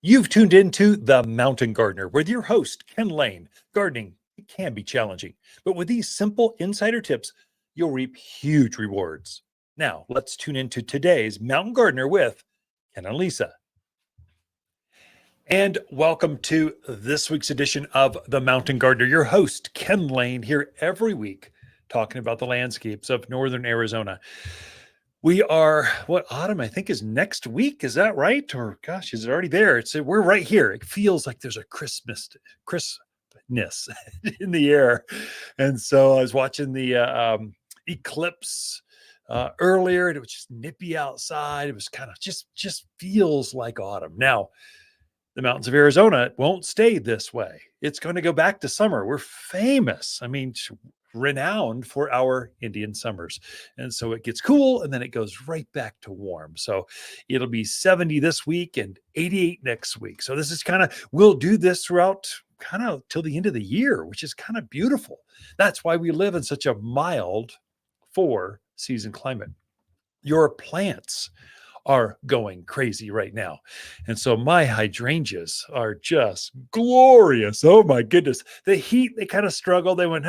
You've tuned into The Mountain Gardener with your host, Ken Lane. Gardening, it can be challenging, but with these simple insider tips, you'll reap huge rewards. Now, let's tune into today's Mountain Gardener with Ken and Lisa. And welcome to this week's edition of The Mountain Gardener. Your host, Ken Lane, here every week talking about the landscapes of northern Arizona. We are, what, autumn, I think, is next week. Is that right? Or gosh, is it already there? We're right here. It feels like there's a crispness in the air. And so I was watching the eclipse earlier, and it was just nippy outside. It was kind of just feels like autumn. Now, the mountains of Arizona won't stay this way. It's going to go back to summer. We're famous. I mean, renowned for our Indian summers. And so it gets cool and then it goes right back to warm. So it'll be 70 this week and 88 next week. So this is we'll do this throughout kind of till the end of the year, which is kind of beautiful. That's why we live in such a mild 4-season climate. Your plants are going crazy right now. And so my hydrangeas are just glorious. Oh my goodness. The heat, they kind of struggle. They went,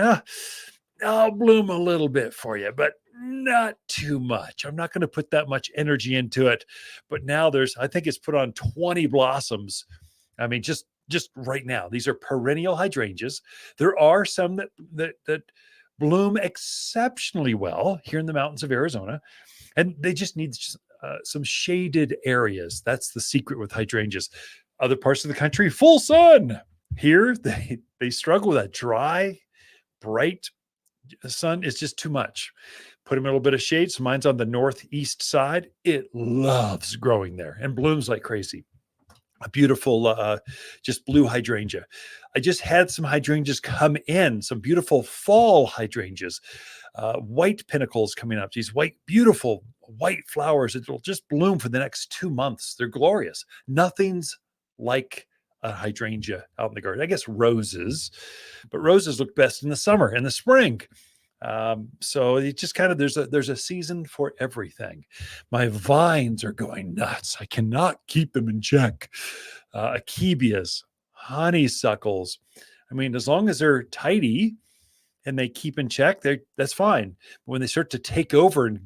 I'll bloom a little bit for you, but not too much. I'm not going to put that much energy into it. But now I think it's put on 20 blossoms. I mean, just right now, these are perennial hydrangeas. There are some that bloom exceptionally well here in the mountains of Arizona, and they just need some shaded areas. That's the secret with hydrangeas. Other parts of the country, full sun. Here, they struggle with that dry, bright sun. Is just too much. Put them in a little bit of shade. So mine's on the northeast side. It loves growing there and blooms like crazy. A beautiful, just blue hydrangea. I just had some hydrangeas come in, some beautiful fall hydrangeas. White pinnacles coming up. These beautiful white flowers. It will just bloom for the next 2 months. They're glorious. Nothing's like a hydrangea out in the garden. I guess roses, but roses look best in the summer and the spring. So it just there's a season for everything. My vines are going nuts. I cannot keep them in check. Akebias, honeysuckles. I mean, as long as they're tidy and they keep in check, that's fine. But when they start to take over and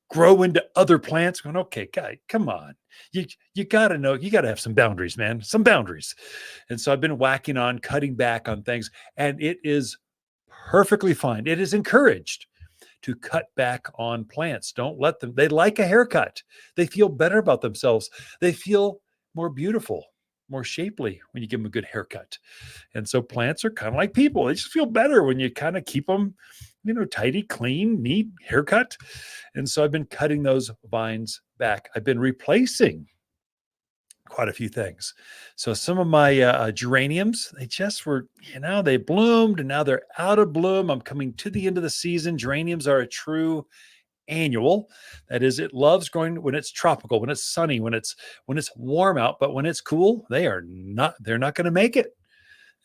grow into other plants, going, okay, guy, come on. You got to know, you got to have some boundaries, man, some boundaries. And so I've been cutting back on things, and it is perfectly fine. It is encouraged to cut back on plants. Don't let them, they like a haircut. They feel better about themselves. They feel more beautiful, more shapely when you give them a good haircut. And so plants are kind of like people. They just feel better when you kind of keep them, tidy, clean, neat haircut. And so I've been cutting those vines back. I've been replacing quite a few things. So some of my geraniums, they just were, they bloomed and now they're out of bloom. I'm coming to the end of the season. Geraniums are a true annual. That is, it loves growing when it's tropical, when it's sunny, when it's warm out, but when it's cool, they're not going to make it.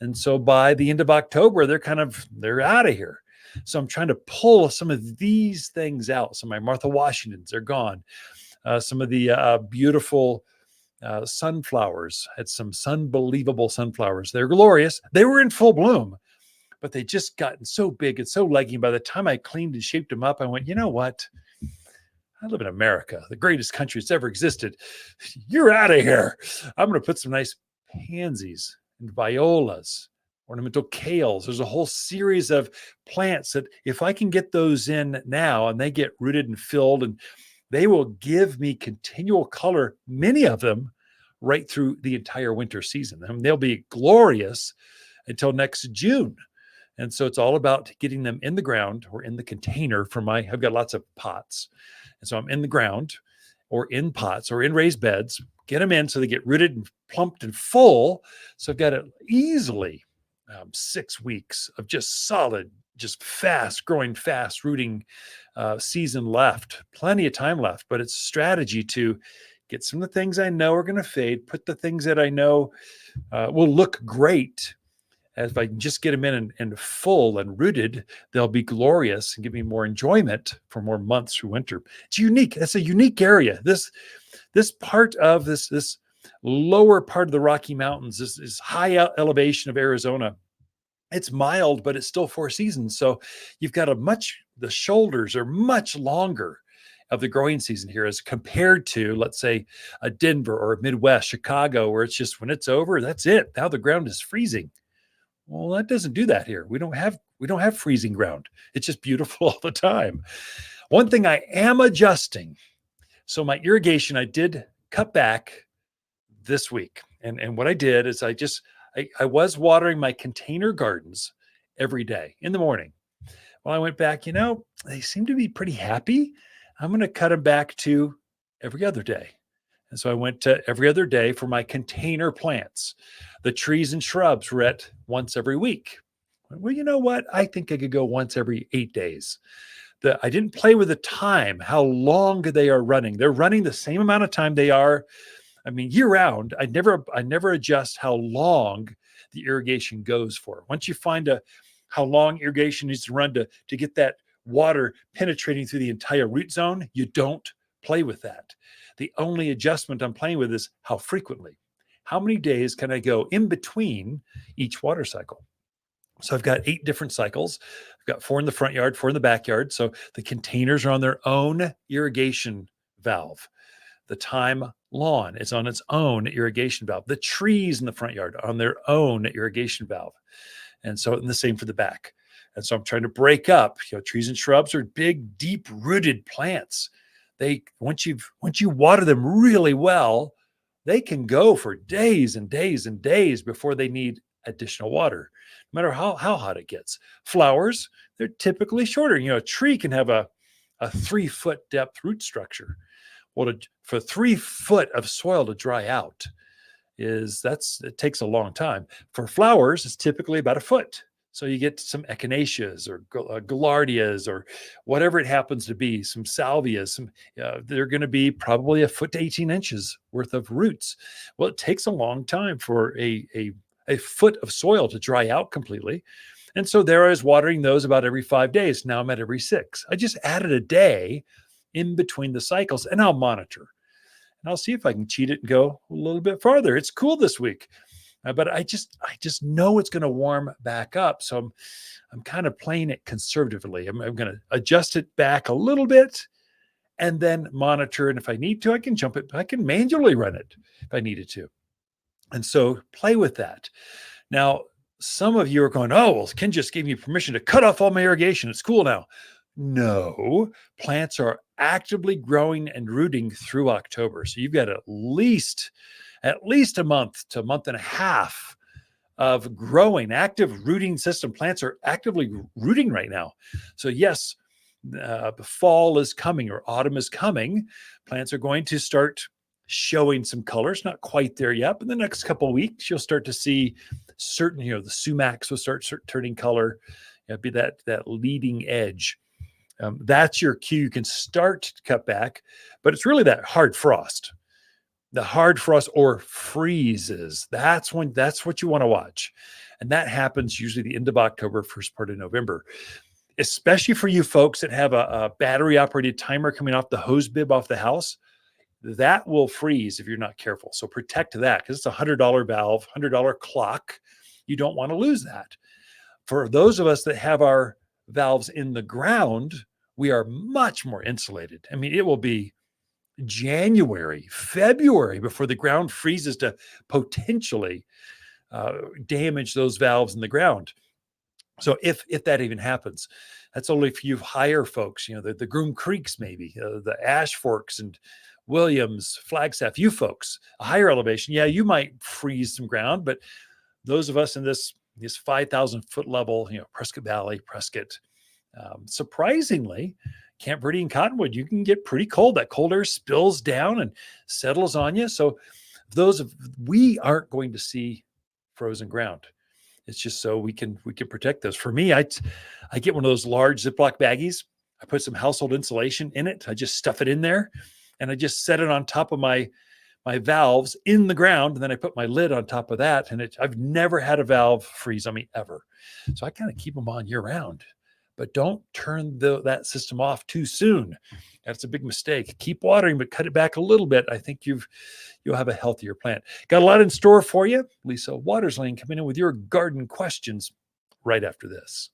And so by the end of October, they're out of here. So I'm trying to pull some of these things out. Some of my Martha Washingtons are gone. Some of the beautiful sunflowers, had some sunbelievable sunflowers. They're glorious. They were in full bloom, but they just gotten so big and so leggy. By the time I cleaned and shaped them up, I went, you know what? I live in America, the greatest country that's ever existed. You're out of here. I'm going to put some nice pansies and violas, ornamental kales. There's a whole series of plants that if I can get those in now and they get rooted and filled, and they will give me continual color, many of them right through the entire winter season. I mean, they'll be glorious until next June. And so it's all about getting them in the ground or in the container I've got lots of pots. And so I'm in the ground or in pots or in raised beds, get them in so they get rooted and plumped and full. So I've got it easily 6 weeks of just solid, just fast growing, fast rooting season left, plenty of time left, but it's strategy to get some of the things I know are going to fade, put the things that I know will look great. As if I can just get them in and full and rooted, they'll be glorious and give me more enjoyment for more months through winter. It's unique. That's a unique area. This part of this lower part of the Rocky Mountains, is high elevation of Arizona. It's mild, but it's still 4 seasons. So you've got the shoulders are much longer of the growing season here as compared to, let's say, a Denver or a Midwest, Chicago, where it's just when it's over, that's it. Now the ground is freezing. Well, that doesn't do that here. We don't have freezing ground. It's just beautiful all the time. One thing I am adjusting. So my irrigation, I did cut back this week. And what I did is I was watering my container gardens every day in the morning. Well, I went back, they seem to be pretty happy. I'm going to cut them back to every other day. And so I went to every other day for my container plants. The trees and shrubs were at once every week. Well, you know what? I think I could go once every 8 days. I didn't play with the time, how long they are running. They're running the same amount of time they are. I mean, year round. I never adjust how long the irrigation goes for. Once you find how long irrigation needs to run to get that water penetrating through the entire root zone, you don't play with that. The only adjustment I'm playing with is how frequently. How many days can I go in between each water cycle? So I've got 8 different cycles. I've got 4 in the front yard, 4 in the backyard. So the containers are on their own irrigation valve. The thyme lawn is on its own irrigation valve. The trees in the front yard are on their own irrigation valve. And the same for the back. And so I'm trying to break up, trees and shrubs are big, deep rooted plants. Once you water them really well, they can go for days and days and days before they need additional water, no matter how hot it gets. Flowers, they're typically shorter. A tree can have a 3-foot depth root structure. Well, for 3 foot of soil to dry out it takes a long time. For flowers, it's typically about a foot. So you get some echinaceas or gaillardias or whatever it happens to be, some salvias. They're going to be probably a foot to 18 inches worth of roots. Well, it takes a long time for a foot of soil to dry out completely. And so there I was watering those about every 5 days. Now I'm at every 6. I just added a day in between the cycles, and I'll monitor. And I'll see if I can cheat it and go a little bit farther. It's cool this week. But I just know it's going to warm back up. So I'm kind of playing it conservatively. I'm going to adjust it back a little bit and then monitor. And if I need to, I can manually run it if I needed to. And so play with that. Now, some of you are going, oh, well, Ken just gave me permission to cut off all my irrigation. It's cool now. No, plants are actively growing and rooting through October. So you've got at least a month to a month and a half of growing, active rooting system. Plants are actively rooting right now. So yes, the fall is coming or autumn is coming. Plants are going to start showing some colors, not quite there yet, but in the next couple of weeks, you'll start to see certain, the sumacs will start turning color. It'll be that leading edge. That's your cue. You can start to cut back, but it's really that hard frost. The hard frost or freezes. That's what you want to watch. And that happens usually the end of October, first part of November, especially for you folks that have a battery operated timer coming off the hose bib off the house. That will freeze if you're not careful. So protect that because it's a $100 valve, $100 clock. You don't want to lose that. For those of us that have our valves in the ground, we are much more insulated. I mean, it will be January, February before the ground freezes to potentially damage those valves in the ground. So if that even happens, that's only if you hire folks, the Groom Creeks, maybe the Ash Forks and Williams, Flagstaff, you folks, a higher elevation. Yeah, you might freeze some ground, but those of us in this 5,000 foot level, Prescott Valley, Prescott, surprisingly, Camp Verde and Cottonwood, you can get pretty cold. That cold air spills down and settles on you. So we aren't going to see frozen ground. It's just so we can protect those. For me, I get one of those large Ziploc baggies. I put some household insulation in it. I just stuff it in there and I just set it on top of my valves in the ground. And then I put my lid on top of that. And I've never had a valve freeze on me ever. So I kind of keep them on year round. but don't turn that system off too soon. That's a big mistake. Keep watering, but cut it back a little bit. I think you'll have a healthier plant. Got a lot in store for you. Lisa Watters Lain coming in with your garden questions right after this.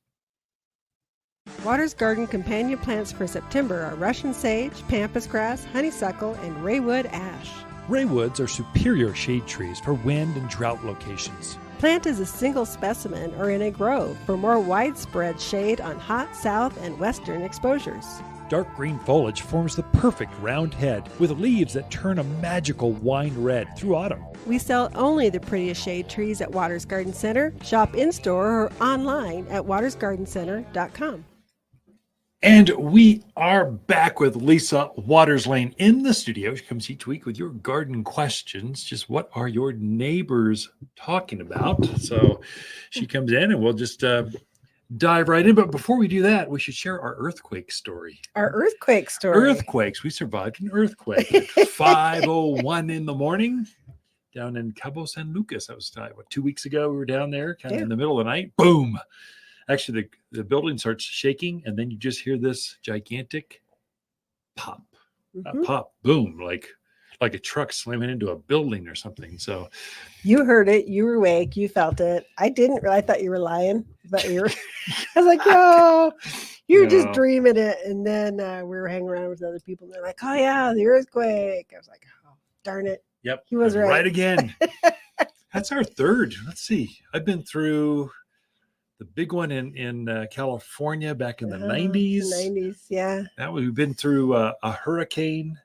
Watters Garden companion plants for September are Russian sage, pampas grass, honeysuckle, and raywood ash. Raywoods are superior shade trees for wind and drought locations. Plant as a single specimen or in a grove for more widespread shade on hot south and western exposures. Dark green foliage forms the perfect round head with leaves that turn a magical wine red through autumn. We sell only the prettiest shade trees at Watters Garden Center. Shop in-store or online at wattersgardencenter.com. And we are back with Lisa Watters Lain in the studio. She comes each week with your garden questions. Just what are your neighbors talking about? So she comes in and we'll just dive right in. But before we do that, we should share our earthquake story. Our earthquake story. Earthquakes. We survived an earthquake at 5:01 in the morning down in Cabo San Lucas. That was 2 weeks ago. We were down there kind of in the middle of the night. Boom. Actually, the building starts shaking, and then you just hear this gigantic pop, pop, boom, like a truck slamming into a building or something. So you heard it. You were awake. You felt it. I didn't really. I thought you were lying. But I was like, yo, you're just dreaming it. And then we were hanging around with other people, and they're like, oh yeah, the earthquake. I was like, oh, darn it. Yep, he was right. Right again. That's our third. Let's see. I've been through the big one in California back in the 90s. The 90s, yeah. We've been through a hurricane.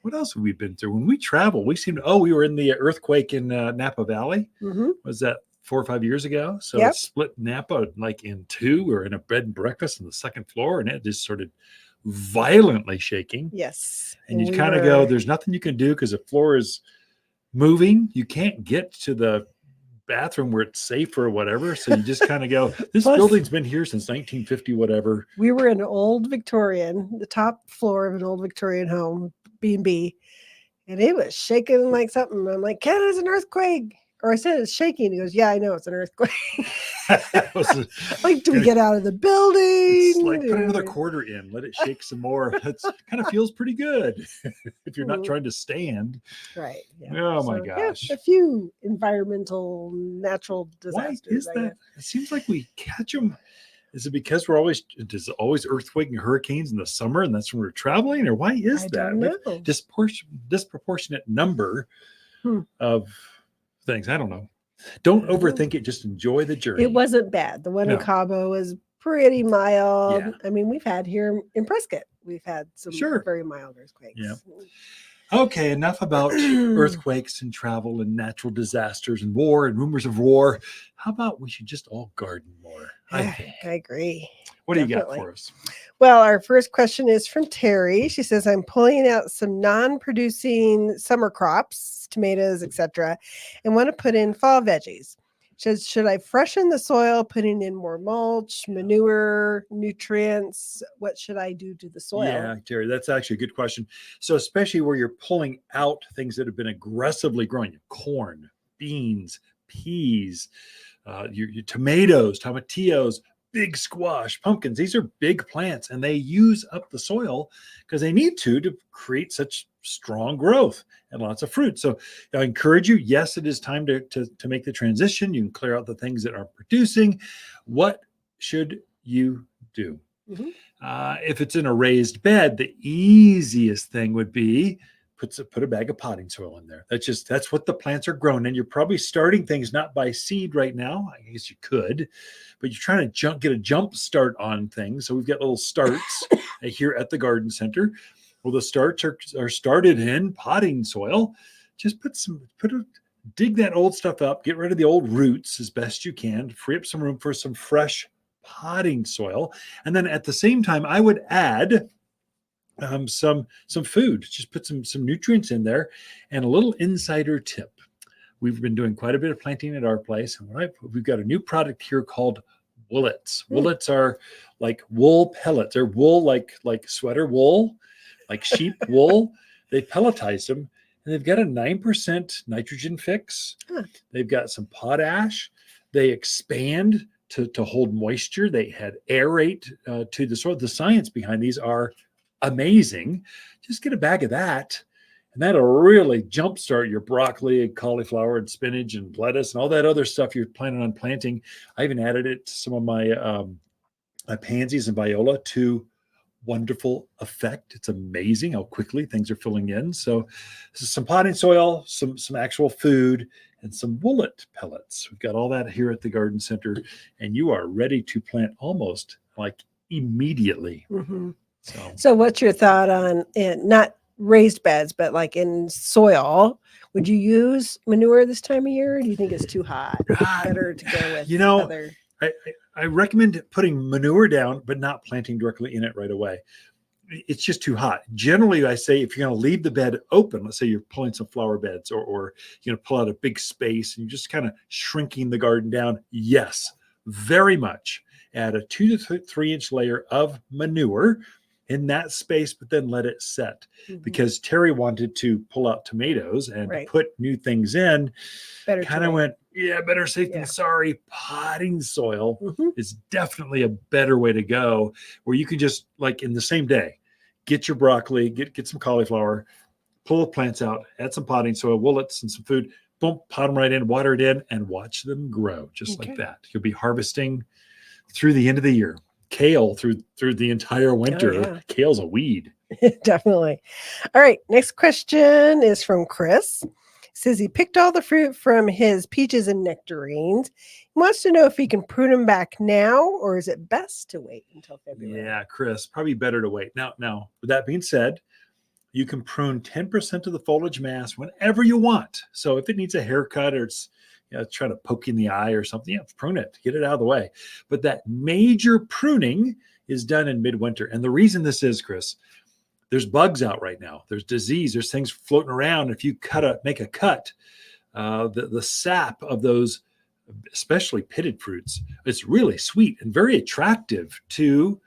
What else have we been through? When we travel, we we were in the earthquake in Napa Valley. Mm-hmm. Was that 4 or 5 years ago? So it split Napa like in two. We were in a bed and breakfast on the second floor, and it just started violently shaking. Yes. And you kind of go, there's nothing you can do because the floor is moving. You can't get to the bathroom where it's safe or whatever, so you just kind of go, this building's been here since 1950 whatever. We were in an old Victorian, the top floor of an old Victorian home, B&B, and it was shaking like something. I'm like, Canada's an earthquake. Or I said it's shaking. He goes, yeah, I know it's an earthquake. Like, do we get out of the building? It's like put another quarter in, let it shake some more. That's kind of feels pretty good if you're not trying to stand. Right. Yeah. Oh my gosh. Yeah, a few environmental, natural disasters. Why is that? It seems like we catch them. Is it because there's always earthquake and hurricanes in the summer, and that's when we're traveling, or why is that? Don't know. Like disproportionate number of things. I don't know. Don't overthink it. Just enjoy the journey. It wasn't bad. The one in Cabo was pretty mild. Yeah. I mean, we've had here in Prescott, we've had some very mild earthquakes. Yeah. Okay, enough about earthquakes and travel and natural disasters and war and rumors of war. How about we should just all garden more? I agree. What do you got for us? Well, our first question is from Terry. She says, I'm pulling out some non-producing summer crops, tomatoes, etc., and want to put in fall veggies. She says, should I freshen the soil, putting in more mulch, manure, nutrients? What should I do to the soil? Yeah, Terry, that's actually a good question. So especially where you're pulling out things that have been aggressively growing, corn, beans, peas, your tomatoes, tomatillos, big squash, pumpkins. These are big plants, and they use up the soil because they need to create such strong growth and lots of fruit. So I encourage you, yes, it is time to make the transition. You can clear out the things that aren't producing. What should you do? Mm-hmm. If it's in a raised bed, the easiest thing would be put a bag of potting soil in there. That's what the plants are grown in. You're probably starting things not by seed right now. I guess you could, but you're trying to get a jump start on things. So we've got little starts here at the garden center. Well, the starts are started in potting soil. Just dig that old stuff up, get rid of the old roots as best you can, free up some room for some fresh potting soil. And then at the same time, I would add some food. Just put some nutrients in there. And a little insider tip. We've been doing quite a bit of planting at our place, and we've got a new product here called Woolits. Woolits are like wool pellets. They're wool like sweater wool, like sheep wool. They pelletize them, and they've got a 9% nitrogen fix. They've got some potash. They expand to hold moisture. They had aerate to the soil. The science behind these are amazing. Just get a bag of that, and that'll really jumpstart your broccoli and cauliflower and spinach and lettuce and all that other stuff you're planning on planting. I even added it to some of my pansies and viola to wonderful effect. It's amazing how quickly things are filling in. So this is some potting soil, some actual food, and some woolet pellets. We've got all that here at the garden center, and you are ready to plant almost like immediately. Mm-hmm. So, So what's your thought on not raised beds, but like in soil? Would you use manure this time of year? Or do you think it's too hot? Better to go with other. I recommend putting manure down, but not planting directly in it right away. It's just too hot. Generally, I say if you're going to leave the bed open, let's say you're pulling some flower beds or you're going to pull out a big space and you're just kind of shrinking the garden down. Yes, very much. Add a 2 to 3 inch layer of manure in that space, but then let it set. Because Terry wanted to pull out tomatoes and put new things in. Kind of went, better safe than sorry. Potting soil is definitely a better way to go, where you can just, like, in the same day, get your broccoli, get some cauliflower, pull the plants out, add some potting soil, woolets, and some food, boom, pot them right in, water it in, and watch them grow just like that. You'll be harvesting through the end of the year. Kale through the entire winter. Oh, yeah. Kale's a weed. Definitely. All right. Next question is from Chris. Says he picked all the fruit from his peaches and nectarines. He wants to know if he can prune them back now, or is it best to wait until February? Yeah, Chris, probably better to wait. Now, with that being said, you can prune 10% of the foliage mass whenever you want. So if it needs a haircut or it's trying to poke in the eye or something, prune it, get it out of the way. But that major pruning is done in midwinter. And the reason this is, Chris, there's bugs out right now. There's disease. There's things floating around. If you make a cut, the sap of those, especially pitted fruits, it's really sweet and very attractive to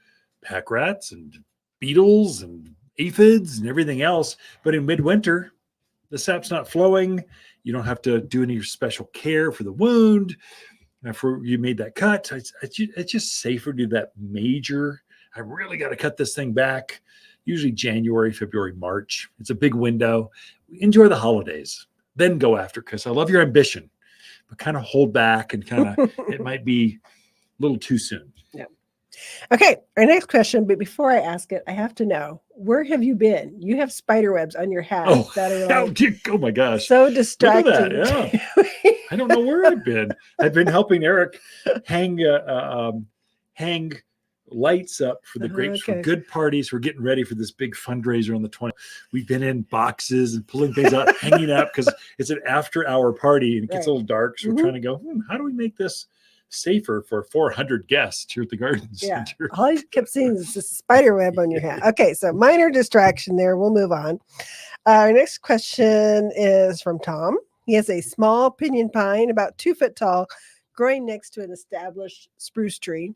pack rats and beetles and aphids and everything else. But in midwinter, the sap's not flowing. You don't have to do any special care for the wound. After you made that cut, it's just safer to do that major. I really got to cut this thing back. Usually January, February, March. It's a big window. Enjoy the holidays. Then go after, because I love your ambition, but kind of hold back and kind of, it might be a little too soon. Yeah. Okay. Our next question, but before I ask it, I have to know, where have you been? You have spider webs on your hat. Oh my gosh. So distracting. Look at that. Yeah. I don't know where I've been. I've been helping Eric hang lights up for the grapes for good parties. We're getting ready for this big fundraiser on the 20th. We've been in boxes and pulling things out, hanging up, because it's an after-hour party and it gets a little dark. So we're trying to go, how do we make this safer for 400 guests here at the garden center? All I kept seeing is this spider web on your hat. Okay, so minor distraction there. We'll move on. Our next question is from Tom. He has a small pinyon pine about 2 foot tall growing next to an established spruce tree.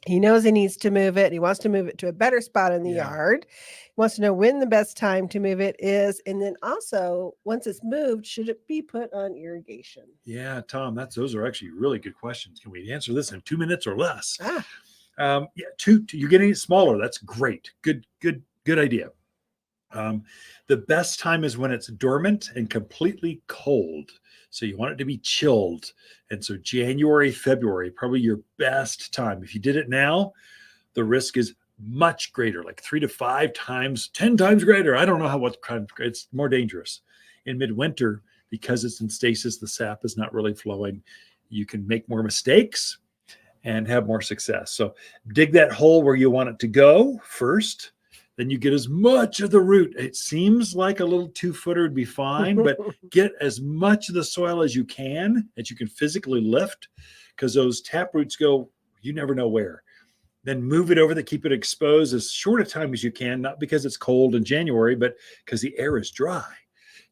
He knows he needs to move it. He wants to move it to a better spot in the yard. He wants to know when the best time to move it is. And then also, once it's moved, should it be put on irrigation? Yeah, Tom, those are actually really good questions. Can we answer this in 2 minutes or less? You're getting it smaller. That's great. Good idea. The best time is when it's dormant and completely cold. So you want it to be chilled. And so January, February, probably your best time. If you did it now, the risk is much greater, like 3 to 5 times, 10 times greater. I don't know what kind. It's more dangerous. In midwinter, because it's in stasis, the sap is not really flowing. You can make more mistakes and have more success. So dig that hole where you want it to go first. Then you get as much of the root. It seems like a little 2-footer would be fine, but get as much of the soil as you can physically lift, because those tap roots go, you never know where. Then move it over, keep it exposed as short a time as you can, not because it's cold in January, but because the air is dry.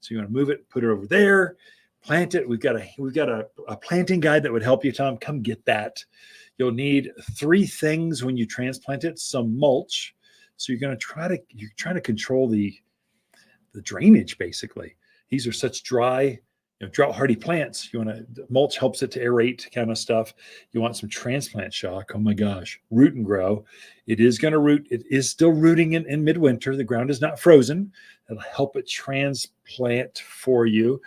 So you want to move it, put it over there, plant it. We've got a planting guide that would help you, Tom. Come get that. You'll need 3 things when you transplant it: some mulch. So you're trying to control the drainage, basically. These are such dry drought hardy plants. You want to mulch, helps it to aerate kind of stuff. You want some transplant shock. Oh my gosh, root and grow. It is going to root. It is still rooting in midwinter. The ground is not frozen. It'll help it transplant for you.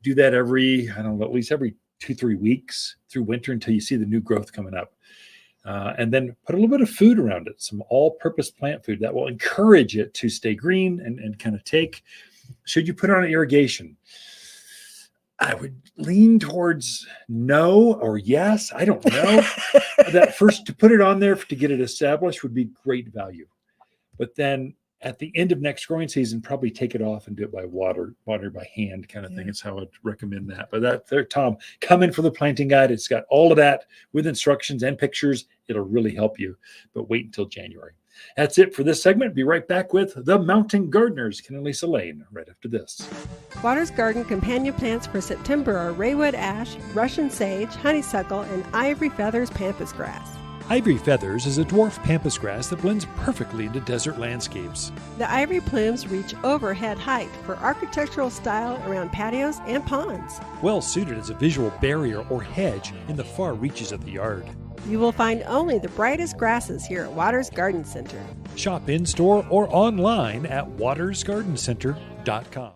Do that every, I don't know, at least every 2-3 weeks through winter until you see the new growth coming up. And then put a little bit of food around it, some all-purpose plant food that will encourage it to stay green and kind of take. Should you put on an irrigation? I would lean towards no or yes. I don't know. That first, to put it on there to get it established would be great value. But then at the end of next growing season, probably take it off and do it by water by hand kind of thing. It's how I'd recommend that. But that there, Tom, come in for the planting guide. It's got all of that with instructions and pictures. It'll really help you. But wait until January. That's it for this segment. Be right back with the Mountain Gardeners, Ken and Lisa Lain, right after this. Watters Garden companion plants for September are raywood ash, Russian sage, honeysuckle, and ivory feathers pampas grass. Ivory feathers is a dwarf pampas grass that blends perfectly into desert landscapes. The ivory plumes reach overhead height for architectural style around patios and ponds. Well suited as a visual barrier or hedge in the far reaches of the yard. You will find only the brightest grasses here at Watters Garden Center. Shop in-store or online at wattersgardencenter.com.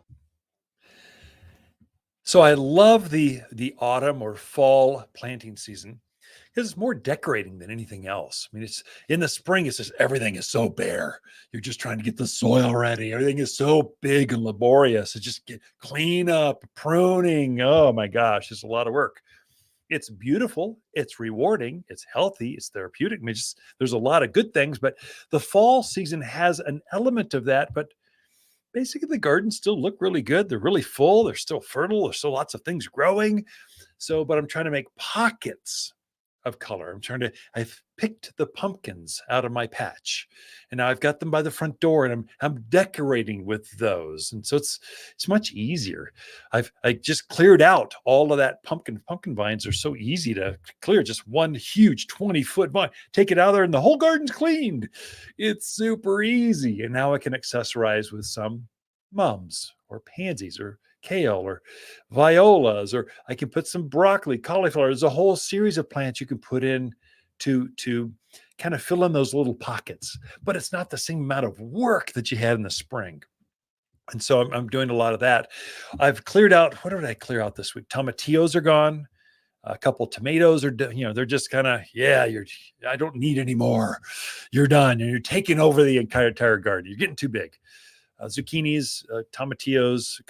So I love the autumn or fall planting season because it's more decorating than anything else. I mean, it's in the spring, it's just everything is so bare. You're just trying to get the soil ready. Everything is so big and laborious. It's just clean up, pruning. Oh my gosh, it's a lot of work. It's beautiful, it's rewarding, it's healthy, it's therapeutic. I mean, there's a lot of good things, but the fall season has an element of that. But basically, the gardens still look really good. They're really full. They're still fertile. There's still lots of things growing. But I'm trying to make pockets of color. I've picked the pumpkins out of my patch, and now I've got them by the front door, and I'm decorating with those. And so it's much easier. I just cleared out all of that pumpkin vines. Are so easy to clear. Just one huge 20-foot vine, take it out of there, and the whole garden's cleaned. It's super easy. And now I can accessorize with some mums or pansies or kale or violas, or I can put some broccoli, cauliflower. There's a whole series of plants you can put in to kind of fill in those little pockets, but it's not the same amount of work that you had in the spring. And so I'm doing a lot of that. I've cleared out, what did I clear out this week? Tomatillos are gone. A couple tomatoes are, they're just kind of, I don't need any more. You're done. And you're taking over the entire garden. You're getting too big. Zucchinis, tomatillos,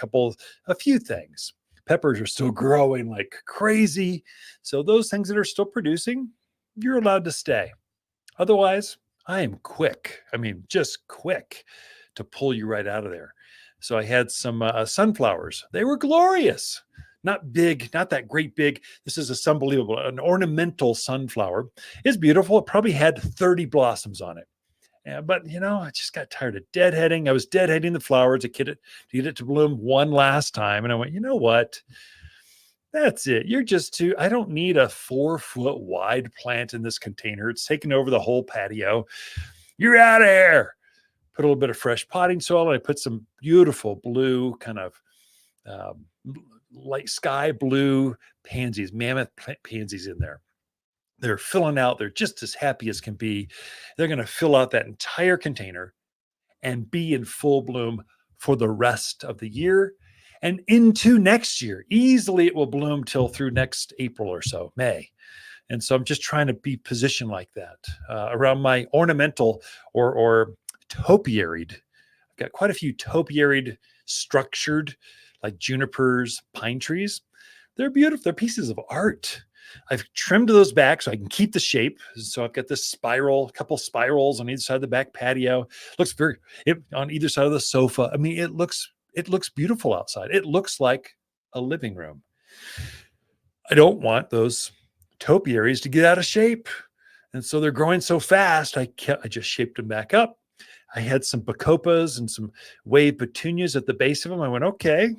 a few things. Peppers are still growing like crazy. So those things that are still producing, you're allowed to stay. Otherwise, I am quick. I mean, just quick to pull you right out of there. So I had some sunflowers. They were glorious. Not big, not that great big. This is unbelievable. An ornamental sunflower. It's beautiful. It probably had 30 blossoms on it. Yeah, but I just got tired of deadheading. I was deadheading the flowers to get it to bloom one last time. And I went, you know what? That's it. You're just too, I don't need a 4-foot wide plant in this container. It's taking over the whole patio. You're out of here. Put a little bit of fresh potting soil. And I put some beautiful blue kind of light sky blue pansies, mammoth pansies in there. They're filling out. They're just as happy as can be. They're going to fill out that entire container and be in full bloom for the rest of the year and into next year. Easily it will bloom till through next April or so, May. And so I'm just trying to be positioned like that around my ornamental or topiaried. I've got quite a few topiaried structured like junipers, pine trees. They're beautiful. They're pieces of art. I've trimmed those back so I can keep the shape. So I've got this couple spirals on either side of the back patio. Looks on either side of the sofa. I mean, it looks beautiful outside. It looks like a living room. I don't want those topiaries to get out of shape. And so they're growing so fast, I just shaped them back up. I had some bacopas and some wave petunias at the base of them. I went, okay,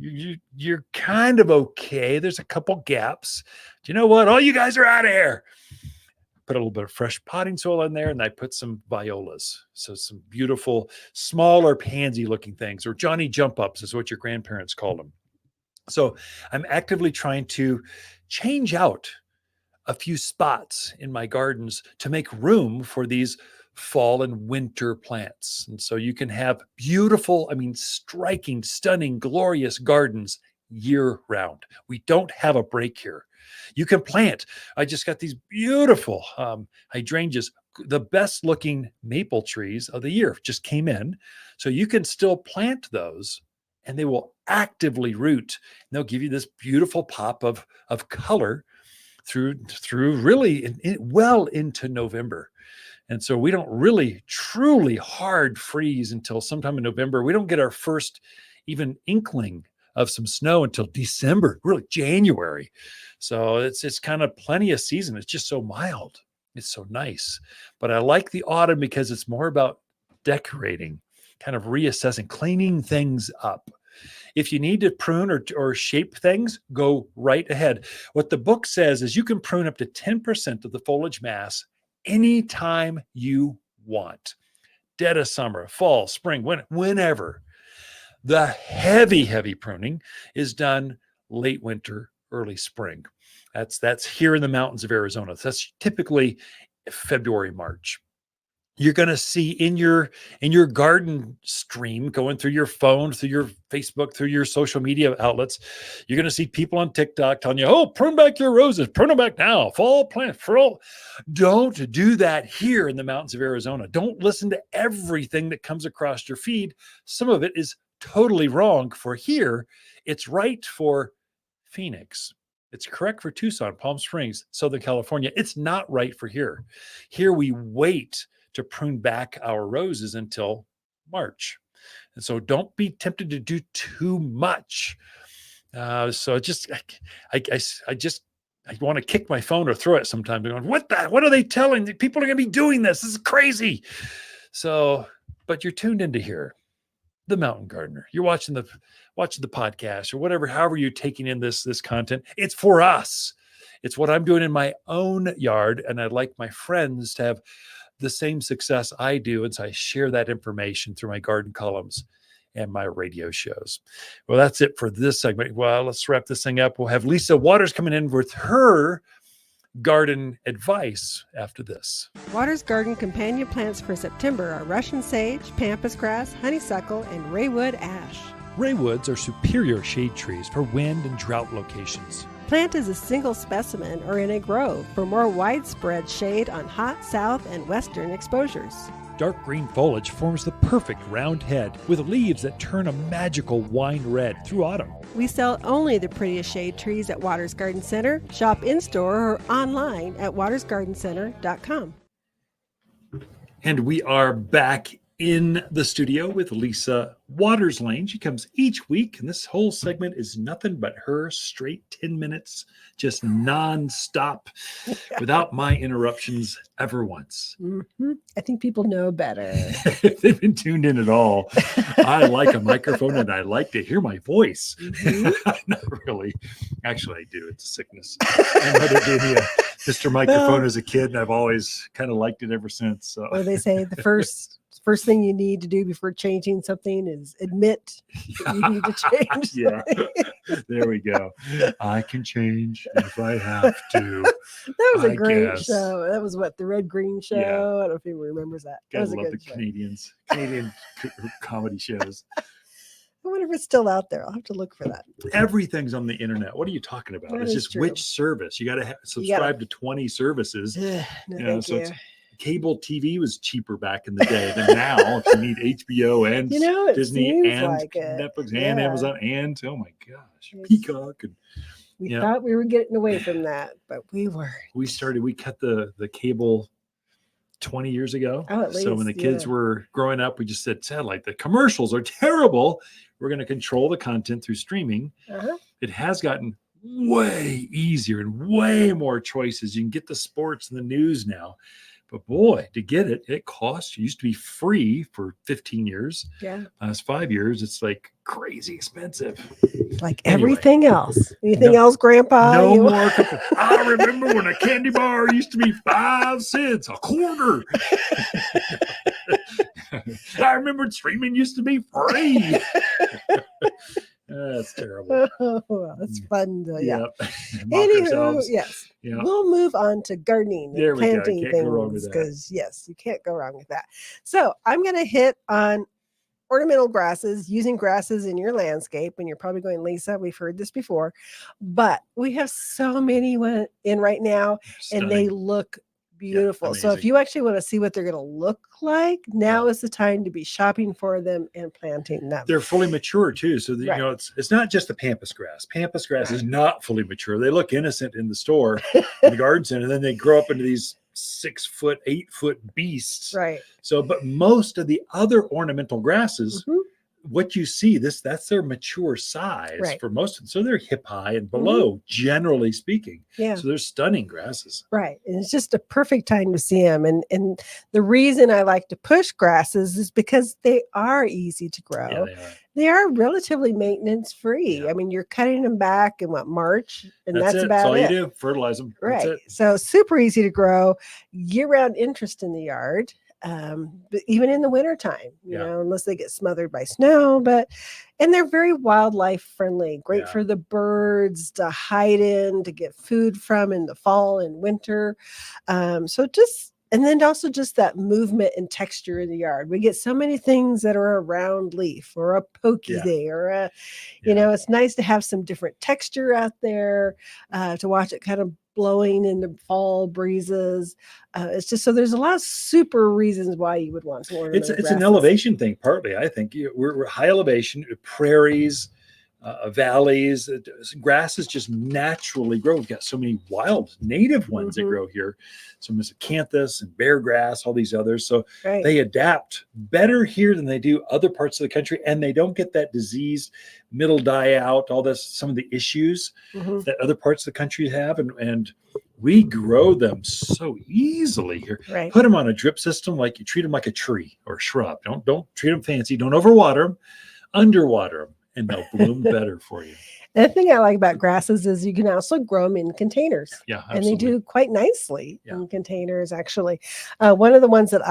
you're kind of okay. There's a couple gaps. Do you know what? All you guys are out of here. Put a little bit of fresh potting soil in there, and I put some violas. So some beautiful, smaller pansy looking things, or Johnny jump ups is what your grandparents called them. So I'm actively trying to change out a few spots in my gardens to make room for these fall and winter plants. And so you can have beautiful, I mean, striking, stunning, glorious gardens year round. We don't have a break here. You can plant. I just got these beautiful hydrangeas, the best looking maple trees of the year just came in. So you can still plant those and they will actively root. And they'll give you this beautiful pop of color through really well into November. And so we don't really truly hard freeze until sometime in November. We don't get our first even inkling of some snow until December, really January. So it's kind of plenty of season. It's just so mild. It's so nice. But I like the autumn because it's more about decorating, kind of reassessing, cleaning things up. If you need to prune or shape things, go right ahead. What the book says is you can prune up to 10% of the foliage mass anytime you want. Dead of summer, fall, spring, whenever. The heavy pruning is done late winter, early spring. That's here in the mountains of Arizona. That's typically February, March. You're going to see in your garden stream going through your phone, through your Facebook, through your social media outlets, you're going to see people on TikTok telling you, oh, prune back your roses, prune them back now, fall plant, fall. Don't do that here in the mountains of Arizona. Don't listen to everything that comes across your feed. Some of it is totally wrong for here. It's right for Phoenix. It's correct for Tucson, Palm Springs, Southern California. It's not right for here. Here we wait to prune back our roses until March. And so don't be tempted to do too much. I want to kick my phone or throw it sometimes. Going, what are they telling? People are going to be doing this. This is crazy. So, but you're tuned into here, the Mountain Gardener. You're watching the podcast or whatever, however you're taking in this content. It's for us. It's what I'm doing in my own yard. And I'd like my friends to have the same success I do. And so I share that information through my garden columns and my radio shows. Well, that's it for this segment. Well, let's wrap this thing up. We'll have Lisa Watters coming in with her garden advice after this. Watters Garden companion plants for September are Russian sage, pampas grass, honeysuckle, and raywood ash. Raywoods are superior shade trees for wind and drought locations. Plant as a single specimen or in a grove for more widespread shade on hot south and western exposures. Dark green foliage forms the perfect round head with leaves that turn a magical wine red through autumn. We sell only the prettiest shade trees at Watters Garden Center. Shop in-store or online at wattersgardencenter.com. And we are back in the studio with Lisa Watters Lain. She comes each week, and this whole segment is nothing but her straight 10 minutes, just nonstop, without my interruptions ever once. Mm-hmm. I think people know better. If they've been tuned in at all, I like a microphone and I like to hear my voice. Mm-hmm. Not really. Actually, I do. It's a sickness. My mother gave me a Mr. Microphone as a kid, and I've always kind of liked it ever since. So. Well, they say the first thing you need to do before changing something is admit that you need to change. Yeah, there we go. I can change if I have to. That was a great show. That was the Red Green Show. Yeah. I don't know if anyone remembers that. That was a good show. Canadian comedy shows. I wonder if it's still out there. I'll have to look for that. Everything's on the internet. What are you talking about? That it's just true. Which service? You got to subscribe to 20 services. Thank you. Cable TV was cheaper back in the day than now. If you need HBO and Disney and like Netflix and Amazon and oh my gosh, Peacock. And we thought we were getting away from that, but we weren't. We cut the cable 20 years ago. Oh, at least, so when the kids were growing up, we just said satellite. The commercials are terrible. We're going to control the content through streaming. It has gotten way easier and way more choices. You can get the sports and the news now. But boy, to get it costs. It used to be free for 15 years. Yeah. Last 5 years, it's like crazy expensive. Like everything else. Anything else, Grandpa? No more. I remember when a candy bar used to be 5 cents, a quarter. I remember streaming used to be free. That's terrible. Well, it's fun to, yeah. Yep. Mock Anywho, ourselves. yes, Yeah. we'll move on to gardening There and we go. planting Can't go wrong with things that. because, yes, you can't go wrong with that. So I'm going to hit on ornamental grasses, using grasses in your landscape. And you're probably going, Lisa, we've heard this before, but we have so many in right now, and they Stunning. look beautiful. So if amazing. you actually want to see what they're going to look like, now Yeah. is the time to be shopping for them and planting them. They're fully mature too. So, Right. it's not just the pampas grass. Pampas grass is not fully mature. They look innocent in the store, in the garden center, and then they grow up into these 6 foot, 8 foot beasts. Right. So, but most of the other ornamental grasses, Mhm. what you see, that's their mature size Right. for most of them. So they're hip high and below, generally speaking. Yeah. So they're stunning grasses. Right. And it's just a perfect time to see them. And the reason I like to push grasses is because they are easy to grow. Yeah, they are. They are relatively maintenance free. Yeah. I mean, you're cutting them back in March, and that's it. about That's all it. you do. Fertilize them. That's Right. it. So super easy to grow, year-round interest in the yard. But even in the wintertime, Yeah. unless they get smothered by snow, and they're very wildlife friendly, great Yeah. for the birds to hide in, to get food from in the fall and winter. And then also just that movement and texture in the yard. We get so many things that are a round leaf or a pokey Yeah. thing or Yeah. it's nice to have some different texture out there, to watch it kind of blowing in the fall breezes. It's just, so there's a lot of super reasons why you would want some ornamental It's an grasses. elevation thing, partly. I think we're high elevation, prairies, valleys. Grasses just naturally grow. We've got so many wild native ones that Mhm. grow here. So miscanthus and bear grass, all these others. So Right. they adapt better here than they do other parts of the country, and they don't get that disease, middle die out, all this, some of the issues Mhm. that other parts of the country have, and we grow them so easily here. Right. Put them on a drip system, like you treat them like a tree or a shrub. Don't treat them fancy. Don't overwater them. Underwater them, and they'll bloom better for you. The thing I like about grasses is you can also grow them in containers. Yeah, And they absolutely. do quite nicely Yeah. in containers, actually. One of the ones that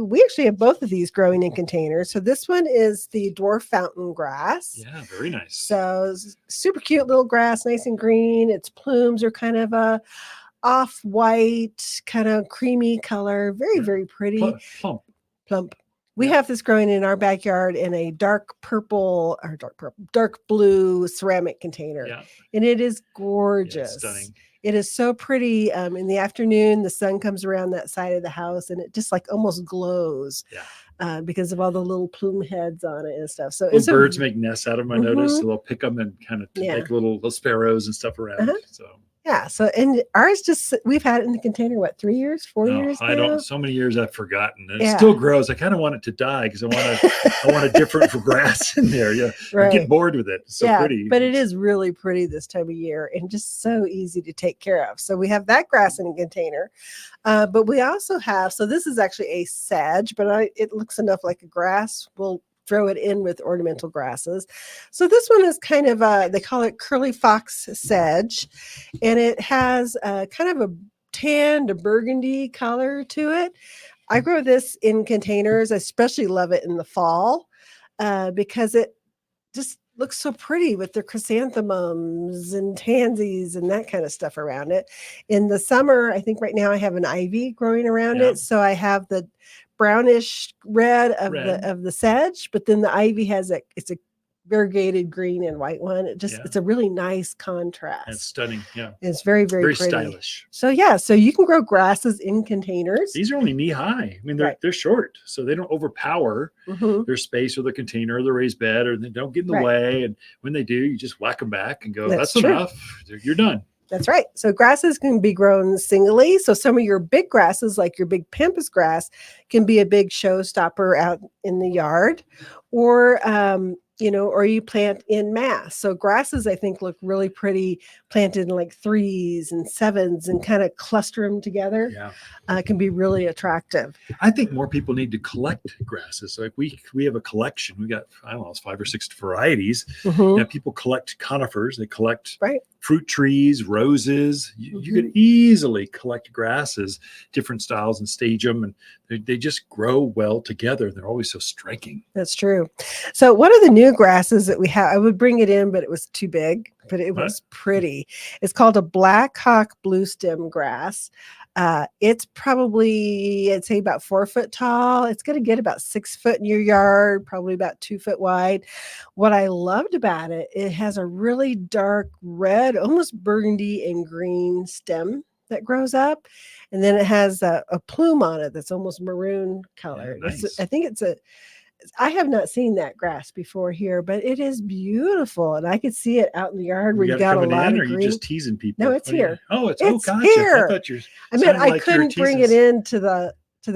we actually have both of these growing in containers. So this one is the dwarf fountain grass. Yeah, very nice. So super cute little grass, nice and green. Its plumes are kind of a off-white, kind of creamy color. Very, Yeah. very pretty. Plump. We Yeah. have this growing in our backyard in a dark blue ceramic container. Yeah. And it is Yeah, gorgeous. it's stunning. It is so pretty. In the afternoon, the sun comes around that side of the house and it just like almost glows. Yeah. Because of all the little plume heads on it and stuff. So Those birds make nests out of them, I noticed. Mhm. So they'll pick them and kind of Yeah. like little sparrows and stuff around. Uh-huh. So yeah. So, and ours we've had it in the container, 3 years, 4 years I now? don't. So many years I've forgotten. And Yeah. it still grows. I kind of want it to die because I want a different grass in there. Yeah, I'm Right. getting bored with it. It's so pretty. But it is really pretty this time of year and just so easy to take care of. So we have that grass in a container, but we also have. So this is actually a sedge, but it looks enough like a grass. We'll throw it in with ornamental grasses. So this one is kind of they call it curly fox sedge, and it has kind of a tan to burgundy color to it. I grow this in containers. I especially love it in the fall because it just looks so pretty with the chrysanthemums and pansies and that kind of stuff around it. In the summer, I think right now I have an ivy growing around Yeah. it. So I have the brownish red of the sedge, but then the ivy it's a variegated green and white one. It's a really nice contrast. It's stunning. Yeah. It's very, very, Very pretty. stylish. So yeah, so you can grow grasses in containers. These are only knee high. I mean, Right. they're short, so they don't overpower Mhm. their space or their container or the raised bed, or they don't get in the Right. way. And when they do, you just whack them back and go, That's that's true. enough. You're done. That's right. So grasses can be grown singly. So some of your big grasses, like your big pampas grass, can be a big showstopper out in the yard, or or you plant in mass. So grasses, I think, look really pretty planted in like 3s and 7s and kind of cluster them together. Yeah. Can be really attractive. I think more people need to collect grasses. Like we have a collection. We got, I don't know, it's 5 or 6 varieties. Mhm. And people collect conifers. They collect Right. fruit trees, roses. You could easily collect grasses, different styles, and stage them, and they just grow well together. They're always so striking. That's true. So one of the new grasses that we have, I would bring it in, but it was too big, but it was pretty. It's called a Black Hawk blue stem grass. It's probably, I'd say about 4 foot tall. It's going to get about 6 foot in your yard, probably about 2 foot wide. What I loved about it, it has a really dark red, almost burgundy and green stem that grows up. And then it has a plume on it that's almost maroon color. Yeah, nice. I think I have not seen that grass before here, but it is beautiful. And I could see it out in the yard where you got a lot of green. Or you just teasing people? No, it's here. It's gotcha. Here. I thought you're. I mean, I couldn't bring it into the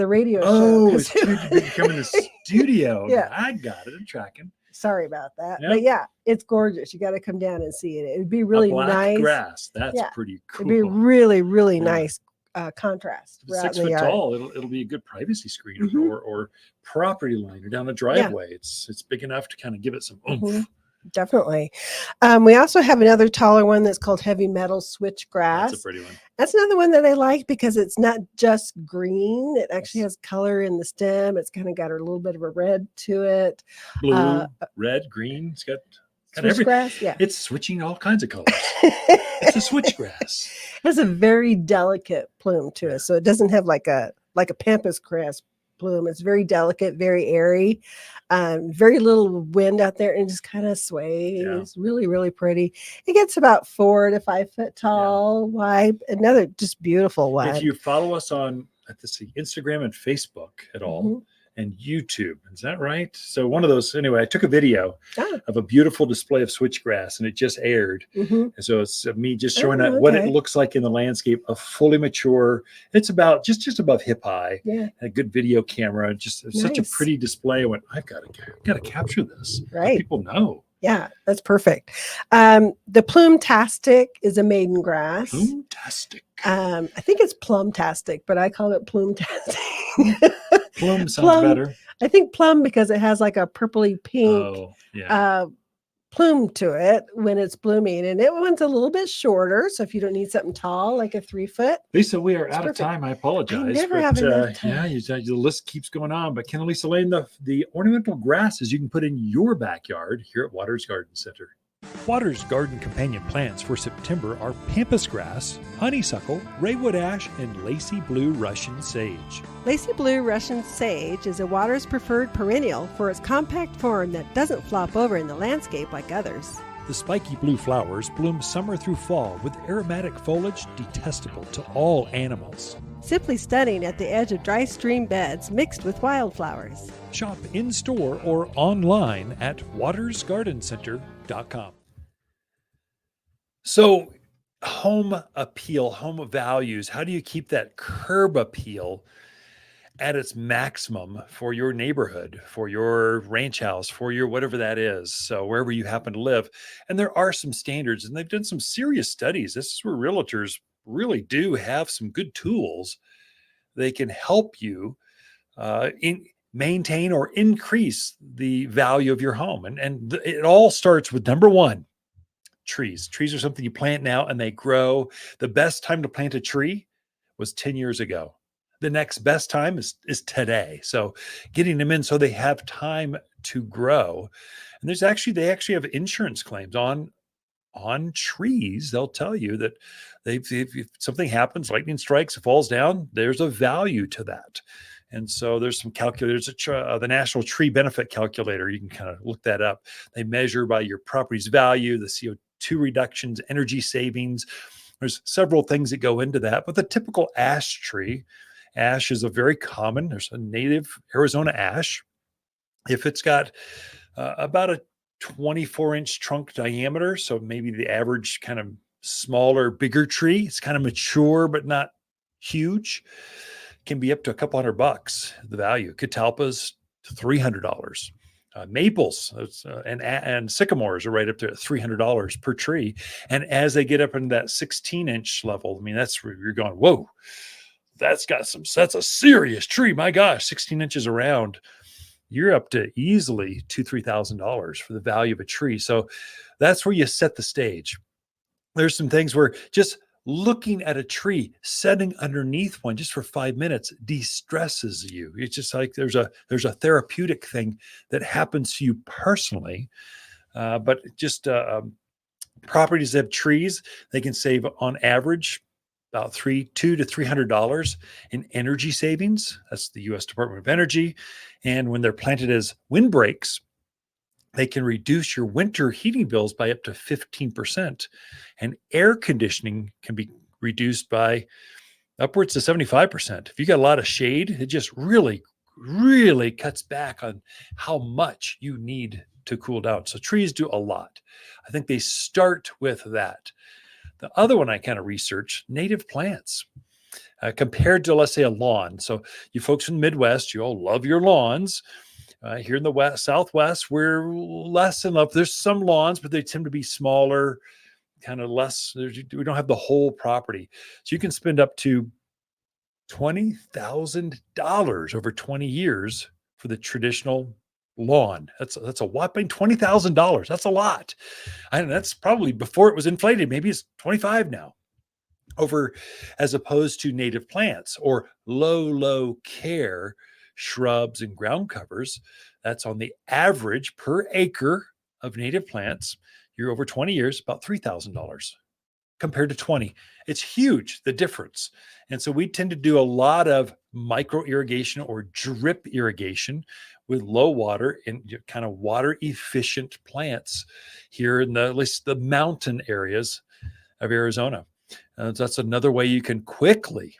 radio show. Oh, it's too big to come in the studio. Yeah, I got it. I'm tracking. Sorry about that. Yep. But yeah, it's gorgeous. You got to come down and see it. It'd be really nice. Grass. That's pretty cool. It'd be really, really nice contrast. 6 foot tall. It'll be a good privacy screen or property line or down a driveway. It's big enough to kind of give it some oomph. Definitely. We also have another taller one that's called heavy metal switchgrass. That's a pretty one. That's another one that I like because it's not just green. It actually has color in the stem. It's kind of got a little bit of a red to it. Blue, red, green. It's got switchgrass. Yeah. It's switching all kinds of colors. It's a switchgrass. It has a very delicate plume to it. So it doesn't have like a pampas grass plume. It's very delicate, very airy, very little wind out there, and just kind of sways. Yeah. Really, really pretty. It gets about 4 to 5 foot tall, wide. Another just beautiful one. If you follow us on Instagram and Facebook at all, and YouTube, is that right? So one of those. Anyway, I took a video of a beautiful display of switchgrass, and it just aired. And so it's me just showing what it looks like in the landscape. A fully mature. It's about just above hip high. Yeah. A good video camera. Just such a pretty display. I went, I've got to capture this. Right. Let people know. Yeah, that's perfect. The plume-tastic is a maiden grass. Plume-tastic. I think it's plum-tastic, but I call it plume-tastic. Plum sounds better. I think plum because it has like a purpley pink plume to it when it's blooming, and it one's a little bit shorter. So if you don't need something tall, like a 3 foot. Lisa, we are out of time. I apologize. I never have enough time. Yeah, the list keeps going on. But Ken and Lisa Lain, the ornamental grasses you can put in your backyard here at Watters Garden Center. Watters Garden companion plants for September are pampas grass, honeysuckle, raywood ash, and lacy blue Russian sage. Lacy blue Russian sage is a Watters preferred perennial for its compact form that doesn't flop over in the landscape like others. The spiky blue flowers bloom summer through fall with aromatic foliage detestable to all animals. Simply stunning at the edge of dry stream beds mixed with wildflowers. Shop in-store or online at wattersgardencenter.com. So home appeal, home values, how do you keep that curb appeal at its maximum for your neighborhood, for your ranch house, for your whatever that is, so wherever you happen to live? And there are some standards, and they've done some serious studies. This is where realtors really do have some good tools. They can help you maintain or increase the value of your home. And it all starts with number one, trees. Trees are something you plant now and they grow. The best time to plant a tree was 10 years ago. The next best time is today. So getting them in so they have time to grow. And they actually have insurance claims on trees. They'll tell you that if something happens, lightning strikes, it falls down, there's a value to that. And so there's some calculators, the National Tree Benefit Calculator. You can kind of look that up. They measure by your property's value, the CO2 reductions, energy savings. There's several things that go into that. But the typical ash tree, ash is there's a native Arizona ash. If it's got about a 24-inch trunk diameter, so maybe the average kind of smaller, bigger tree, it's kind of mature but not huge, can be up to a couple $100, the value. Catalpas to $300. Maples and sycamores are right up there at $300 per tree. And as they get up into that 16-inch level, I mean, that's where you're going, whoa, that's a serious tree. My gosh, 16 inches around, you're up to easily $2,000-$3,000 for the value of a tree. So that's where you set the stage. There's some things where just looking at a tree, sitting underneath one just for 5 minutes de-stresses you. It's just like there's a therapeutic thing that happens to you personally. But just properties that have trees, they can save on average about $200 to $300 in energy savings. That's the U.S. Department of Energy. And when they're planted as windbreaks, they can reduce your winter heating bills by up to 15%. And air conditioning can be reduced by upwards to 75%. If you got a lot of shade, it just really, really cuts back on how much you need to cool down. So trees do a lot. I think they start with that. The other one I kind of researched, native plants. Compared to, let's say, a lawn. So you folks from the Midwest, you all love your lawns. Here in the Southwest, we're less in love. There's some lawns, but they tend to be smaller, kind of less. We don't have the whole property. So you can spend up to $20,000 over 20 years for the traditional lawn. That's a whopping $20,000. That's a lot. And that's probably before it was inflated. Maybe it's 25 now. Over as opposed to native plants or low care shrubs and ground covers. That's on the average per acre of native plants. You're over 20 years, about $3,000 compared to 20. It's huge, the difference. And so we tend to do a lot of micro irrigation or drip irrigation with low water and kind of water efficient plants here in at least the mountain areas of Arizona. That's another way you can quickly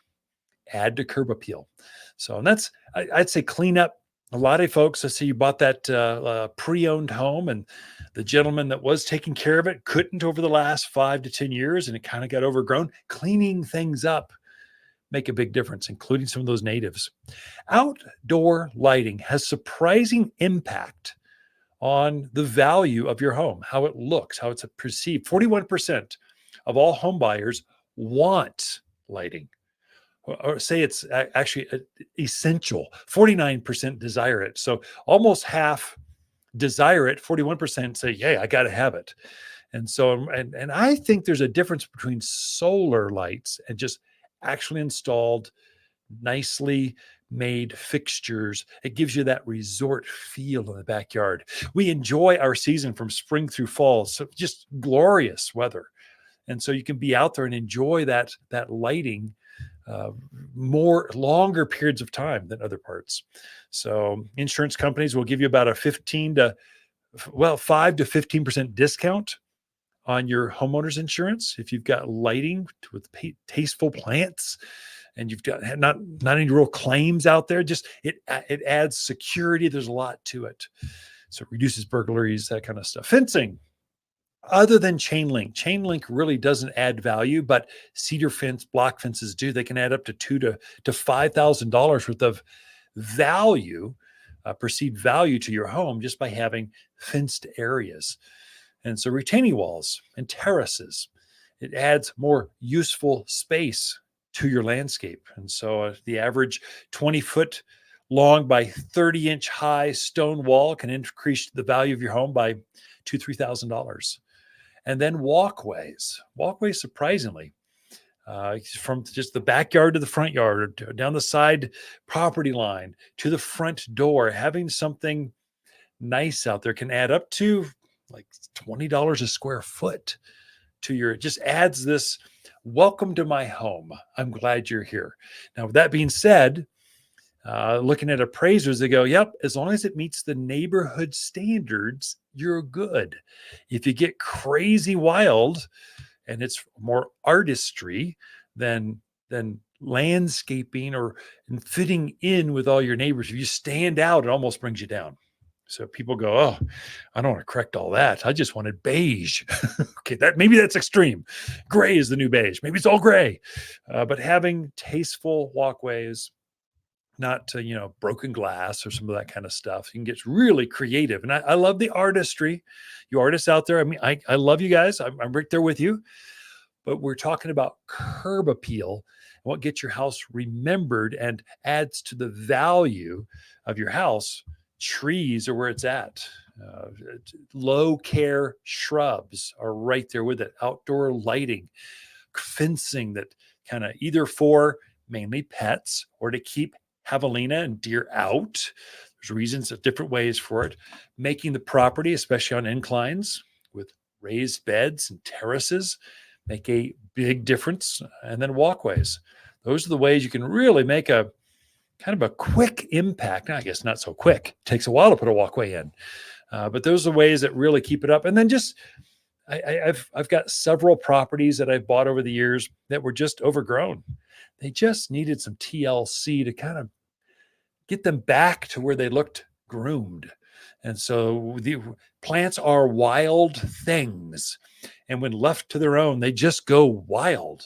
add to curb appeal. So, and that's, I'd say, clean up. A lot of folks, let's say you bought that pre-owned home and the gentleman that was taking care of it couldn't over the last 5 to 10 years and it kind of got overgrown. Cleaning things up make a big difference, including some of those natives. Outdoor lighting has surprising impact on the value of your home, how it looks, how it's perceived. 41% of all home buyers want lighting, or say it's actually essential. 49% desire it. So almost half desire it. 41% say, "Yeah, I got to have it." And so, and I think there's a difference between solar lights and just actually installed, nicely made fixtures. It gives you that resort feel in the backyard. We enjoy our season from spring through fall. So just glorious weather. And so you can be out there and enjoy that lighting more longer periods of time than other parts. So insurance companies will give you about a 5 to 15% discount on your homeowner's insurance if you've got lighting with tasteful plants and you've got not any real claims out there. Just it adds security. There's a lot to it. So it reduces burglaries, that kind of stuff. Fencing. Other than chain link really doesn't add value, but cedar fence, block fences do. They can add up to $2,000 to $5,000 worth of value, perceived value to your home just by having fenced areas. And so retaining walls and terraces, it adds more useful space to your landscape. And so the average 20-foot long by 30-inch high stone wall can increase the value of your home by $2,000 to $3,000. And then walkways, surprisingly, from just the backyard to the front yard, or down the side property line to the front door, having something nice out there can add up to like $20 a square foot to your, it just adds this welcome to my home. I'm glad you're here. Now, with that being said, looking at appraisers, they go, yep, as long as it meets the neighborhood standards, you're good. If you get crazy wild and it's more artistry than landscaping or fitting in with all your neighbors, if you stand out, it almost brings you down. So people go, oh, I don't want to correct all that. I just wanted beige. Okay, maybe that's extreme. Gray is the new beige. Maybe it's all gray. But having tasteful walkways, not broken glass or some of that kind of stuff. You can get really creative. And I love the artistry. You artists out there, I mean, I love you guys. I'm right there with you. But we're talking about curb appeal and what gets your house remembered and adds to the value of your house. trees are where it's at. Uh, Low care shrubs are right there with it. Outdoor lighting, fencing that kind of either for mainly pets or to keep javelina and deer out. There's reasons of different ways for it. Making the property, especially on inclines with raised beds and terraces, make a big difference. And then walkways. Those are the ways you can really make a kind of a quick impact. Now, I guess not so quick. It takes a while to put a walkway in. But those are ways that really keep it up. And then just I've got several properties that I've bought over the years that were just overgrown. They just needed some TLC to kind of get them back to where they looked groomed. And so the plants are wild things. And when left to their own, they just go wild.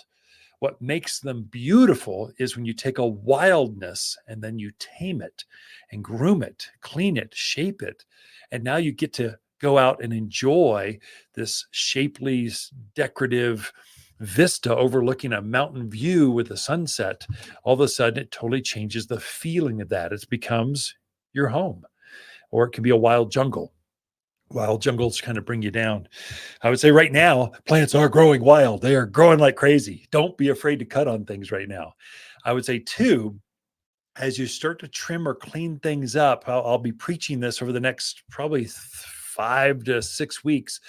What makes them beautiful is when you take a wildness and then you tame it and groom it, clean it, shape it. And now you get to go out and enjoy this shapely, decorative vista overlooking a mountain view with the sunset. All of a sudden, it totally changes the feeling of that. It becomes your home, or it can be a wild jungle. Wild jungles kind of bring you down. I would say right now, plants are growing wild. They are growing like crazy. Don't be afraid to cut on things right now. I would say, too, as you start to trim or clean things up, I'll be preaching this over the next probably 5 to 6 weeks.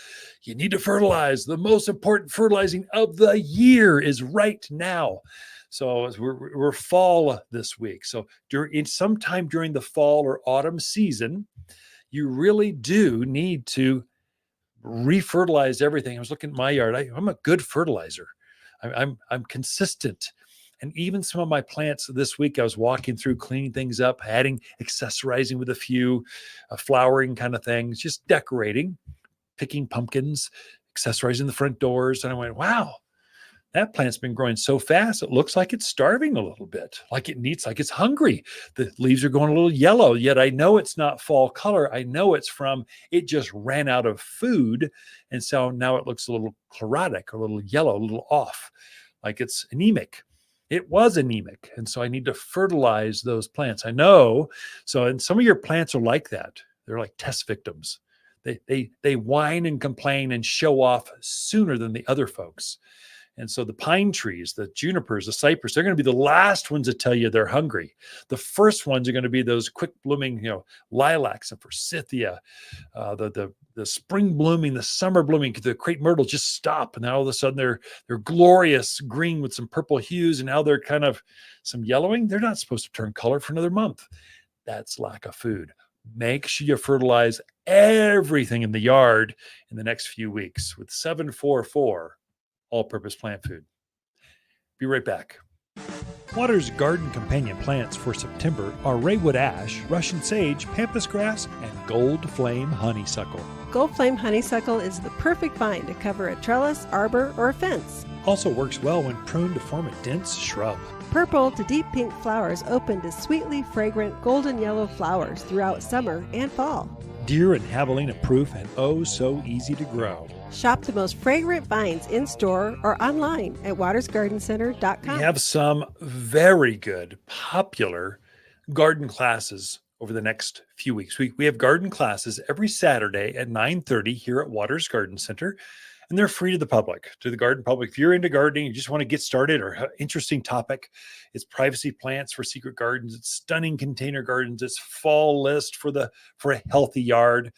You need to fertilize. The most important fertilizing of the year is right now. So we're fall this week. So sometime during the fall or autumn season, you really do need to refertilize everything. I was looking at my yard. I'm a good fertilizer. I'm consistent. And even some of my plants this week, I was walking through, cleaning things up, accessorizing with a few flowering kind of things, just decorating, picking pumpkins, accessorizing the front doors. And I went, wow, that plant's been growing so fast. It looks like it's starving a little bit, like it's hungry. The leaves are going a little yellow, yet I know it's not fall color. I know it's from, it just ran out of food. And so now it looks a little chlorotic, a little yellow, a little off, like it's anemic. It was anemic. And so I need to fertilize those plants. I know. So, and some of your plants are like that. They're like test victims. They whine and complain and show off sooner than the other folks. And so the pine trees, the junipers, the cypress, they're going to be the last ones to tell you they're hungry. The first ones are going to be those quick blooming, lilacs and forsythia, the spring blooming, the summer blooming. The crepe myrtle just stop, and now all of a sudden they're glorious green with some purple hues, and now they're kind of some yellowing. They're not supposed to turn color for another month. That's lack of food. Make sure you fertilize everything in the yard in the next few weeks with 744. All-purpose plant food. Be right back. Watters garden companion plants for September are raywood ash, Russian sage, pampas grass, and gold flame honeysuckle. Gold flame honeysuckle is the perfect vine to cover a trellis, arbor, or a fence. Also works well when pruned to form a dense shrub. Purple to deep pink flowers open to sweetly fragrant golden yellow flowers throughout summer and fall. Deer and javelina proof and oh so easy to grow. Shop the most fragrant vines in-store or online at wattersgardencenter.com. We have some very good, popular garden classes over the next few weeks. We have garden classes every Saturday at 9:30 here at Watters Garden Center, and they're free to the public, to the garden public. If you're into gardening, you just want to get started or have an interesting topic, it's privacy plants for secret gardens, it's stunning container gardens, it's fall list for a healthy yard,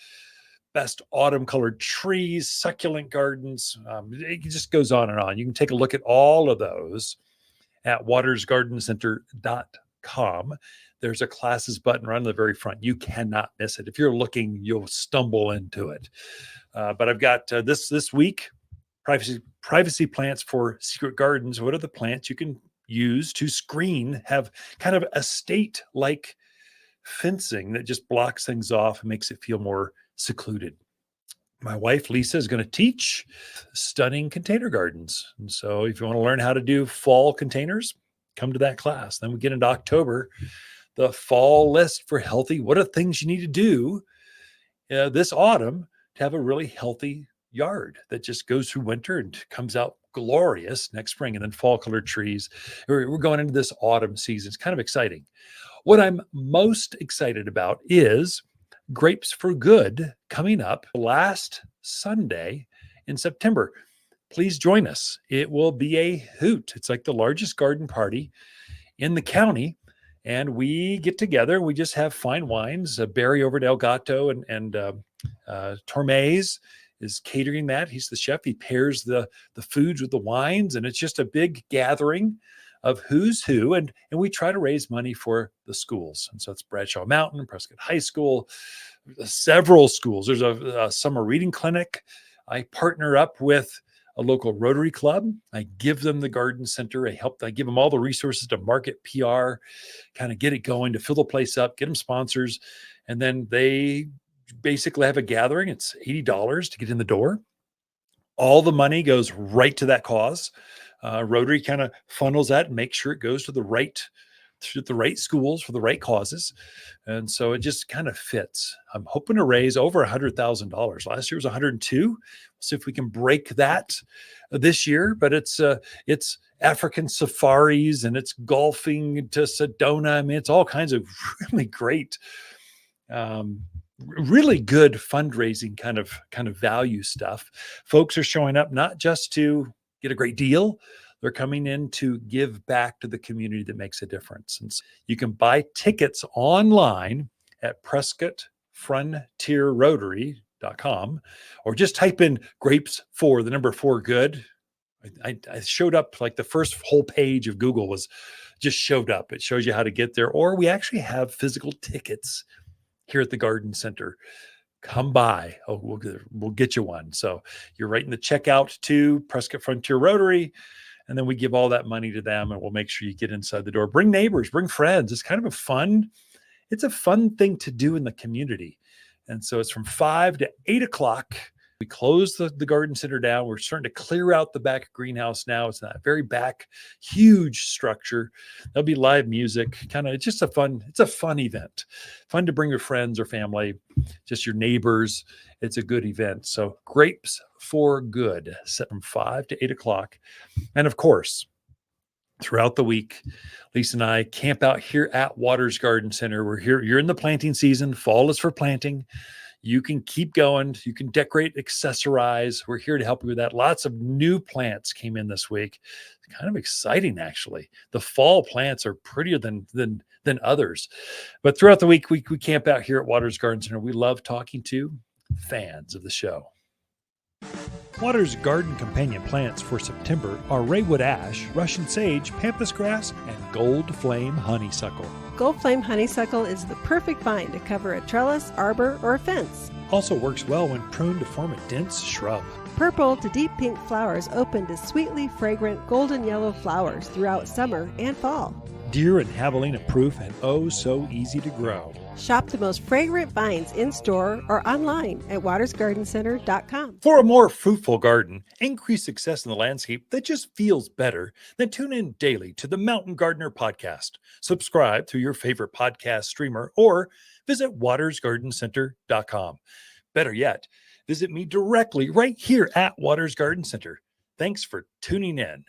best autumn colored trees, succulent gardens. It just goes on and on. You can take a look at all of those at wattersgardencenter.com. There's a classes button right on the very front. You cannot miss it. If you're looking, you'll stumble into it. But I've got this week, privacy plants for secret gardens. What are the plants you can use to screen, have kind of estate-like fencing that just blocks things off and makes it feel more secluded. My wife, Lisa, is going to teach stunning container gardens. And so if you want to learn how to do fall containers, come to that class. Then we get into October, the fall list for healthy. What are things you need to do this autumn to have a really healthy yard that just goes through winter and comes out glorious next spring, and then fall colored trees. We're going into this autumn season. It's kind of exciting. What I'm most excited about is Grapes for Good coming up last Sunday in September. Please join us. It will be a hoot. It's like the largest garden party in the county. And we get together. We just have fine wines. Barry over at El Gato and Tormes is catering that. He's the chef. He pairs the foods with the wines, and it's just a big gathering of who's who. And we try to raise money for the schools. And so it's Bradshaw Mountain, Prescott High School, several schools. There's a summer reading clinic. I partner up with a local Rotary Club. I give them the garden center. I give them all the resources to market, PR, kind of get it going, to fill the place up, get them sponsors. And then they basically have a gathering. It's $80 to get in the door. All the money goes right to that cause. Rotary kind of funnels that and makes sure it goes to the right schools for the right causes. And so it just kind of fits. I'm hoping to raise over $100,000. Last year was 102. We'll see if we can break that this year, but it's African safaris and it's golfing to Sedona. I mean, it's all kinds of really great, really good fundraising kind of value stuff. Folks are showing up not just to get a great deal. They're coming in to give back to the community that makes a difference. And so you can buy tickets online at PrescottFrontierRotary.com, or just type in grapes for the number 4 good. I showed up, like the first whole page of Google just showed up. It shows you how to get there. Or we actually have physical tickets here at the garden center. Come by. Oh, we'll get you one. So you're writing the checkout to Prescott Frontier Rotary, and then we give all that money to them, and we'll make sure you get inside the door. Bring neighbors, bring friends. It's kind of a fun thing to do in the community. And so it's from 5 to 8 o'clock. We close the garden center down. We're starting to clear out the back greenhouse now. It's that very back, huge structure. There'll be live music. It's just a fun event. Fun to bring your friends or family, just your neighbors. It's a good event. So Grapes for Good, set from 5 to 8 o'clock. And of course, throughout the week, Lisa and I camp out here at Watters Garden Center. We're here. You're in the planting season. Fall is for planting. You can keep going. You can decorate, accessorize. We're here to help you with that. Lots of new plants came in this week. Kind of exciting, actually. The fall plants are prettier than others. But throughout the week, we camp out here at Watters Garden Center. We love talking to fans of the show. Watters garden companion plants for September are Raywood ash, Russian sage, pampas grass, and gold flame honeysuckle. Gold flame honeysuckle is the perfect vine to cover a trellis, arbor, or a fence. Also works well when pruned to form a dense shrub. Purple to deep pink flowers open to sweetly fragrant golden yellow flowers throughout summer and fall. Deer and javelina proof and oh so easy to grow. Shop the most fragrant vines in-store or online at wattersgardencenter.com. For a more fruitful garden, increase success in the landscape that just feels better, then tune in daily to the Mountain Gardener podcast. Subscribe through your favorite podcast streamer or visit wattersgardencenter.com. Better yet, visit me directly right here at Watters Garden Center. Thanks for tuning in.